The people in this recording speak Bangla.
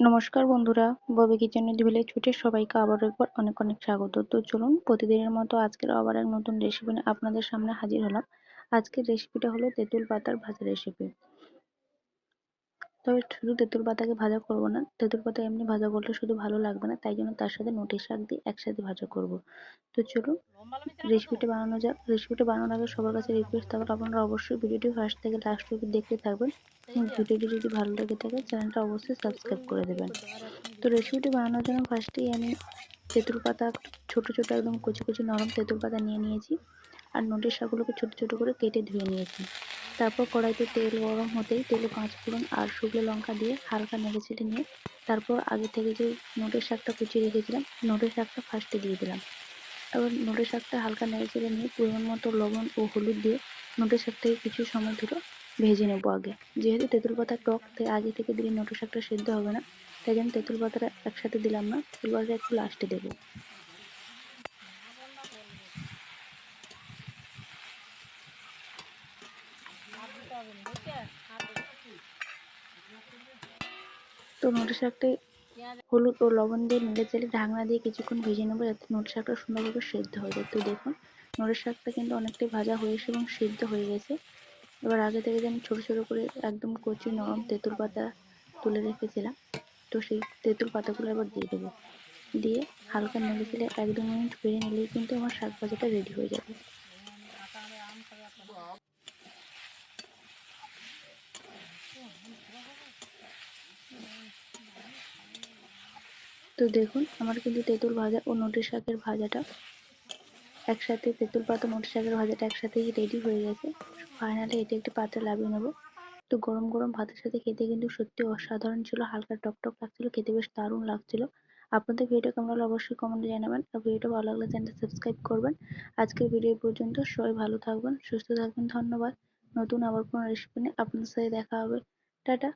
নমস্কার বন্ধুরা, ববি কিচেন উইথ ভিলেজ ফুডে সবাইকে আবারও একবার অনেক অনেক স্বাগত। তো চলুন প্রতিদিনের মতো আজকের আবার এক নতুন রেসিপি নিয়ে আপনাদের সামনে হাজির হলাম। আজকের রেসিপিটা হলো তেঁতুল পাতার ভাজা রেসিপি। তবে শুধু তেঁতুল পাতাকে ভাজা করব না, তেঁতুল পাতা এমনি ভাজা করলে শুধু ভালো লাগবে না, তাই জন্য তার সাথে নোটে শাক দিয়ে একসাথে ভাজা করব। তো চলুন রেসিপিটা বানানো যাক। রেসিপিটা বানানোর আগে সবার কাছে রিকোয়েস্ট থাকলে আপনারা অবশ্যই ভিডিওটি ফার্স্ট থেকে লাস্ট অবধি দেখতে থাকবেন এবং ভিডিওটি যদি ভালো লেগে থাকে চ্যানেলটা অবশ্যই সাবস্ক্রাইব করে দেবেন। তো রেসিপিটি বানানোর জন্য ফার্স্টেই আমি তেঁতুল পাতা ছোট ছোট একদম কচি কচি নরম তেঁতুল পাতা নিয়ে নিয়েছি আর নোটের শাকগুলোকে ছোট ছোট করে কেটে ধুয়ে নিয়েছি। তারপর কড়াইতে তেল গরম হতেই তেলে 5 ফোড়ন আর শুকনো লঙ্কা দিয়ে হালকা নেড়েচেড়ে নিয়ে তারপর আগে থেকে যে নোটের শাকটা কুচিয়ে রেখেছিলাম নোটের শাকটা ফার্স্টে দিয়ে দিলাম। এবার নোটের শাকটা হালকা নেড়েচেড়ে নিয়ে পরিমাণ মতো লবণ ও হলুদ দিয়ে নোটের শাকটাকে কিছু সময় ধরে ভেজে নেবো আগে। যেহেতু তেঁতুল পাতা টক তাই আগে থেকে দিলে নোটের শাকটা সেদ্ধ হবে না, তাই জন্য তেঁতুল পাতাটা একসাথে দিলাম না, তেঁতুল পাতাটা একটু লাস্টে দেবো। তো নোটের শাকটা হলুদ ও লবণ দিয়ে নেড়ে চেড়ে ঢাকনা দিয়ে কিছুক্ষণ ভেজে নেবো যাতে নোটের শাকটা সুন্দরভাবে সেদ্ধ হয়ে যায়। তো দেখুন নোটের শাকটা কিন্তু অনেকটাই ভাজা হয়ে এসে এবং সেদ্ধ হয়ে গেছে। এবার আগে থেকে যে আমি ছোট ছোট করে একদম কচি নরম তেঁতুল পাতা তুলে রেখেছিলাম, তো সেই তেঁতুল পাতাগুলো এবার দিয়ে দেবো। দিয়ে হালকা নেড়ে চেড়ে 1-2 মিনিট ভেজে নিলেই কিন্তু আমার শাক ভাজাটা রেডি হয়ে যাবে। তো দেখুন আমার কিন্তু তেঁতুল ভাজা ও নোটের শাকের ভাজাটা একসাথে, তেঁতুল পাতা নোটের শাকের ভাজাটা একসাথেই রেডি হয়ে গেছে। ফাইনালি এটি একটি পাত্রে নামিয়ে নেবো। তো গরম গরম ভাতের সাথে খেতে কিন্তু সত্যি অসাধারণ ছিল, হালকা টকটক লাগছিল, খেতে বেশ দারুণ লাগছিল। আপনাদের ভিডিও কেমন লাগলো অবশ্যই কমেন্টে জানাবেন আর ভিডিওটা ভালো লাগলে চ্যানেলটা সাবস্ক্রাইব করবেন। আজকের ভিডিও পর্যন্ত, সবাই ভালো থাকবেন, সুস্থ থাকবেন, ধন্যবাদ। নতুন আবার কোনো রেসিপি নিয়ে আপনাদের সাথে দেখা হবে। টাটা।